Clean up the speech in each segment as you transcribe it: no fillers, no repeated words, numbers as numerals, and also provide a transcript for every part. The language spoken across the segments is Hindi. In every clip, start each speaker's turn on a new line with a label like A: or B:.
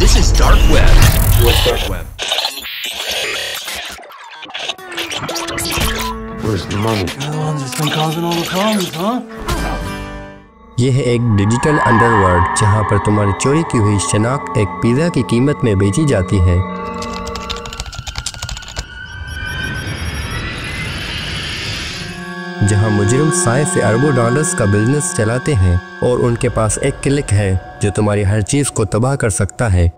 A: This is Dark Web. What's Dark Web?
B: Where's the money?
C: It's been causing all the problems, huh?
D: ये है एक डिजिटल अंडरवर्ल्ड जहाँ पर तुम्हारी चोरी की हुई शनाख्त एक पिज़्ज़ा की कीमत में बेची जाती है। जहाँ मुजरिम साए से अरबों डॉलर्स का बिजनेस चलाते हैं और उनके पास एक क्लिक है जो तुम्हारी हर चीज़ को तबाह कर सकता है।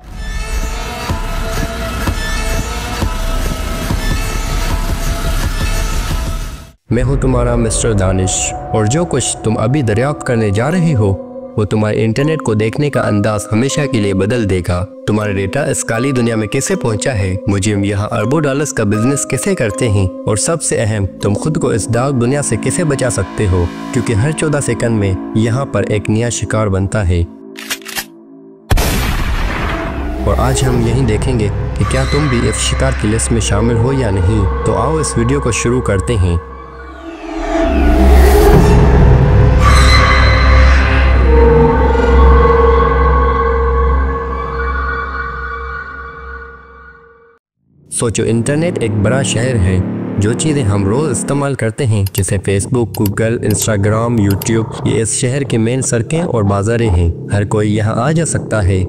D: मैं हूं तुम्हारा मिस्टर दानिश और जो कुछ तुम अभी दरियाफ्त करने जा रहे हो वो तुम्हारे इंटरनेट को देखने का अंदाज हमेशा के लिए बदल देगा। तुम्हारा डेटा इस काली दुनिया में कैसे पहुंचा है, मुजरिम यहाँ अरबों डॉलर्स का बिजनेस कैसे करते हैं और सबसे अहम तुम खुद को इस डार्क दुनिया से कैसे बचा सकते हो, क्योंकि हर 14 सेकंड में यहाँ पर एक नया शिकार बनता है। और आज हम यही देखेंगे कि क्या तुम भी इस शिकार की लिस्ट में शामिल हो या नहीं। तो आओ इस वीडियो को शुरू करते हैं। सोचो, इंटरनेट एक बड़ा शहर है। जो चीज़ें हम रोज़ इस्तेमाल करते हैं जैसे फेसबुक, गूगल, इंस्टाग्राम, यूट्यूब, ये इस शहर के मेन सड़कें और बाज़ारें हैं। हर कोई यहाँ आ जा सकता है,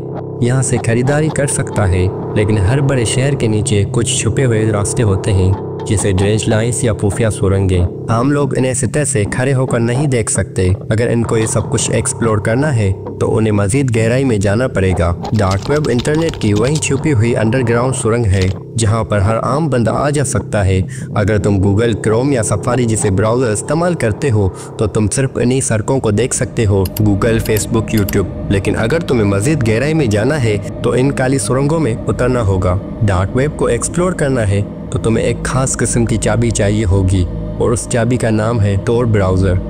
D: यहाँ से खरीदारी कर सकता है, लेकिन हर बड़े शहर के नीचे कुछ छुपे हुए रास्ते होते हैं जैसे ड्रेनेज लाइन्स या खुफिया सुरंगें। आम लोग इन्हें सतह से खड़े होकर नहीं देख सकते। अगर इनको ये सब कुछ एक्सप्लोर करना है तो उन्हें मजीद गहराई में जाना पड़ेगा। डार्क वेब इंटरनेट की वही छुपी हुई अंडरग्राउंड सुरंग है जहाँ पर हर आम बंदा आ जा सकता है। अगर तुम गूगल, क्रोम या सफारी जैसे ब्राउज़र इस्तेमाल करते हो तो तुम सिर्फ इन्हीं सड़कों को देख सकते हो, गूगल, फेसबुक, यूट्यूब। लेकिन अगर तुम्हें मजीद गहराई में जाना है तो इन काली सुरंगों में उतरना होगा। डार्क वेब को एक्सप्लोर करना है तो तुम्हें एक खास किस्म की चाबी चाहिए होगी और उस चाबी का नाम है tor ब्राउज़र।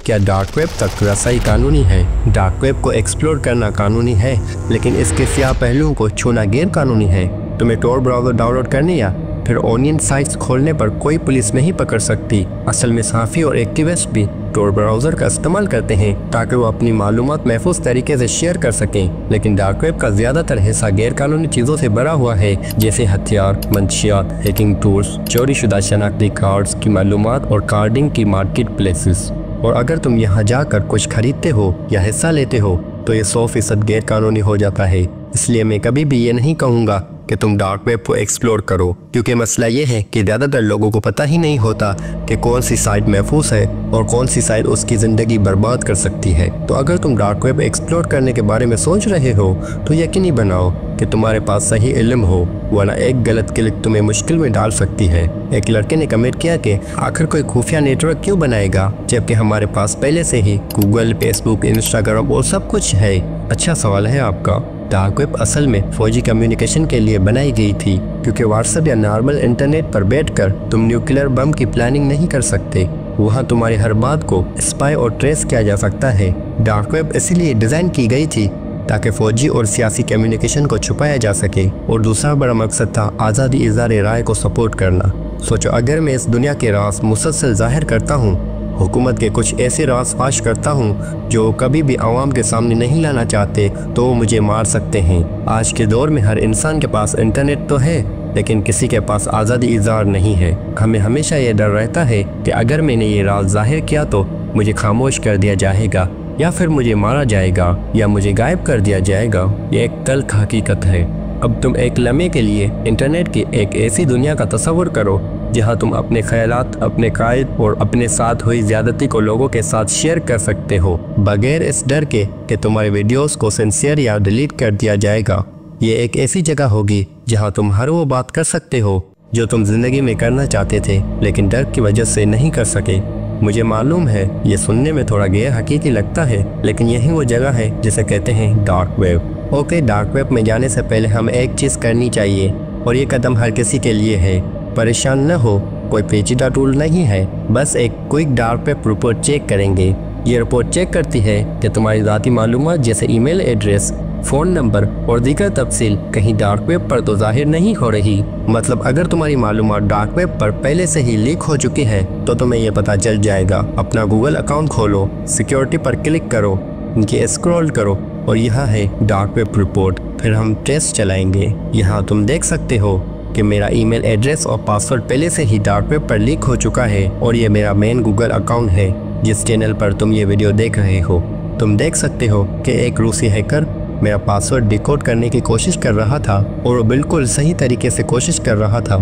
D: क्या डार्क वेब तक रसाई कानूनी है? डार्क वेब को एक्सप्लोर करना कानूनी है, लेकिन इसके स्याह पहलुओं को छूना गैर कानूनी है। तुम्हें tor ब्राउज़र डाउनलोड करने या फिर ऑनियन साइट्स खोलने पर कोई पुलिस नहीं पकड़ सकती। असल में सहाफ़ी और एक्टिविस्ट भी tor ब्राउज़र का इस्तेमाल करते हैं ताकि वो अपनी मालूमात महफूज तरीके से शेयर कर सकें। लेकिन डार्क वेब का ज़्यादातर हिस्सा गैर कानूनी चीज़ों से भरा हुआ है जैसे हथियार, मंशियात, हैकिंग टूल्स, चोरी शुदा शनाख्ती कार्ड्स की मालूमात और कार्डिंग की मार्केट प्लेसेस। और अगर तुम यहाँ जाकर कुछ खरीदते हो या हिस्सा लेते हो तो ये 100% गैर कानूनी हो जाता है। इसलिए मैं कभी भी ये नहीं कहूँगा कि तुम डार्क वेब को एक्सप्लोर करो, क्योंकि मसला ये है कि ज़्यादातर लोगों को पता ही नहीं होता कि कौन सी साइट महफूज है और कौन सी साइट उसकी ज़िंदगी बर्बाद कर सकती है। तो अगर तुम डार्क वेब एक्सप्लोर करने के बारे में सोच रहे हो तो यकीनी बनाओ कि तुम्हारे पास सही इल्म हो, वरना एक गलत क्लिक तुम्हें मुश्किल में डाल सकती है। एक लड़के ने कमेंट किया कि आखिर कोई खुफिया नेटवर्क क्यों बनाएगा जबकि हमारे पास पहले से ही गूगल, फेसबुक, इंस्टाग्राम और सब कुछ है। अच्छा सवाल है आपका। डार्क वेब असल में फौजी कम्युनिकेशन के लिए बनाई गई थी, क्योंकि व्हाट्सएप या नॉर्मल इंटरनेट पर बैठकर तुम न्यूक्लियर बम की प्लानिंग नहीं कर सकते। वहाँ तुम्हारी हर बात को स्पाई और ट्रेस किया जा सकता है। डार्क वेब इसीलिए डिज़ाइन की गई थी ताकि फौजी और सियासी कम्युनिकेशन को छुपाया जा सके, और दूसरा बड़ा मकसद था आज़ादी इज़हार राय को सपोर्ट करना। सोचो, अगर मैं इस दुनिया के राज मुसलसल ज़ाहिर करता हूँ, हुकूमत के कुछ ऐसे राज फाश करता हूँ जो कभी भी आवाम के सामने नहीं लाना चाहते, तो वो मुझे मार सकते हैं। आज के दौर में हर इंसान के पास इंटरनेट तो है, लेकिन किसी के पास आज़ादी इज़हार नहीं है। हमें हमेशा ये डर रहता है कि अगर मैंने ये राज ज़ाहिर किया तो मुझे खामोश कर दिया जाएगा, या फिर मुझे मारा जाएगा, या मुझे गायब कर दिया जाएगा। ये एक तल्ख हकीकत है। अब तुम एक लम्हे के लिए इंटरनेट की एक ऐसी दुनिया का तस्वर करो जहां तुम अपने ख्यालात, अपने कायद और अपने साथ हुई ज़्यादती को लोगों के साथ शेयर कर सकते हो, बगैर इस डर के कि तुम्हारे वीडियोस को सेंसर या डिलीट कर दिया जाएगा। ये एक ऐसी जगह होगी जहां तुम हर वो बात कर सकते हो जो तुम ज़िंदगी में करना चाहते थे लेकिन डर की वजह से नहीं कर सके। मुझे मालूम है ये सुनने में थोड़ा गैर हकीकी लगता है, लेकिन यही वो जगह है जिसे कहते हैं dark web. Okay, dark web में जाने से पहले हमें एक चीज़ करनी चाहिए, और ये कदम हर किसी के लिए है। परेशान न हो, कोई पेचीदा टूल नहीं है, बस एक quick dark web report check करेंगे। ये रिपोर्ट चेक करती है कि तुम्हारी ज़ाती मालूमात जैसे ईमेल एड्रेस, फ़ोन नंबर और दीगर तफसील कहीं डार्क वेब पर तो जाहिर नहीं हो रही। मतलब अगर तुम्हारी मालूमात डार्क वेब पर पहले से ही लीक हो चुकी है तो तुम्हें ये पता चल जाएगा। अपना गूगल अकाउंट खोलो, सिक्योरिटी पर क्लिक करो, नीचे स्क्रॉल करो और यहाँ है डार्क वेब रिपोर्ट। फिर हम टेस्ट चलाएंगे। यहाँ तुम देख सकते हो कि मेरा ईमेल एड्रेस और पासवर्ड पहले से ही डार्क वेब पर लीक हो चुका है और ये मेरा मेन गूगल अकाउंट है जिस चैनल पर तुम ये वीडियो देख रहे हो। तुम देख सकते हो कि एक रूसी हैकर मेरा पासवर्ड डिकोड करने की कोशिश कर रहा था और वो बिल्कुल सही तरीके से कोशिश कर रहा था।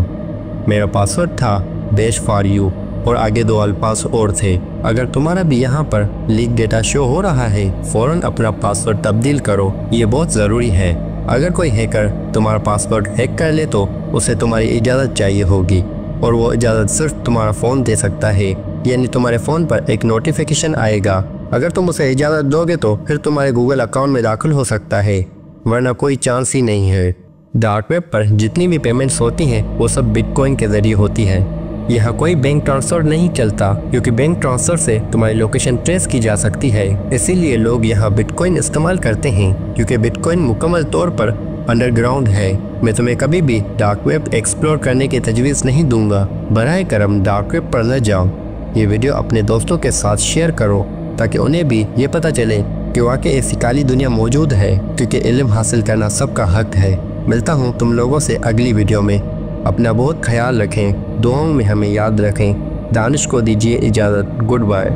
D: मेरा पासवर्ड था बेश फॉर यू और आगे 2 अल्फाज और थे। अगर तुम्हारा भी यहाँ पर लीक डेटा शो हो रहा है, फ़ौरन अपना पासवर्ड तब्दील करो, ये बहुत ज़रूरी है। अगर कोई हैकर तुम्हारा पासवर्ड हैक कर ले तो उसे तुम्हारी इजाज़त चाहिए होगी और वो इजाज़त सिर्फ तुम्हारा फ़ोन दे सकता है, यानी तुम्हारे फ़ोन पर एक नोटिफिकेशन आएगा। अगर तुम उसे इजाज़त दोगे तो फिर तुम्हारे गूगल अकाउंट में दाखिल हो सकता है, वरना कोई चांस ही नहीं है। डार्क वेब पर जितनी भी पेमेंट्स होती हैं वो सब बिटकॉइन के ज़रिए होती है। यहाँ कोई बैंक ट्रांसफ़र नहीं चलता क्योंकि बैंक ट्रांसफ़र से तुम्हारी लोकेशन ट्रेस की जा सकती है। इसीलिए लोग यहाँ बिटकॉइन इस्तेमाल करते हैं क्योंकि बिटकॉइन मुकम्मल तौर पर अंडरग्राउंड है। मैं तुम्हें कभी भी डार्क वेब एक्सप्लोर करने की तजवीज़ नहीं दूंगा। बराए करम डार्क वेब पर न जाओ। ये वीडियो अपने दोस्तों के साथ शेयर करो ताकि उन्हें भी ये पता चले कि वाकई ऐसी काली दुनिया मौजूद है, क्योंकि इल्म हासिल करना सबका हक है। मिलता हूँ तुम लोगों से अगली वीडियो में। अपना बहुत ख्याल रखें, दुआओं में हमें याद रखें। दानिश को दीजिए इजाज़त। Good bye.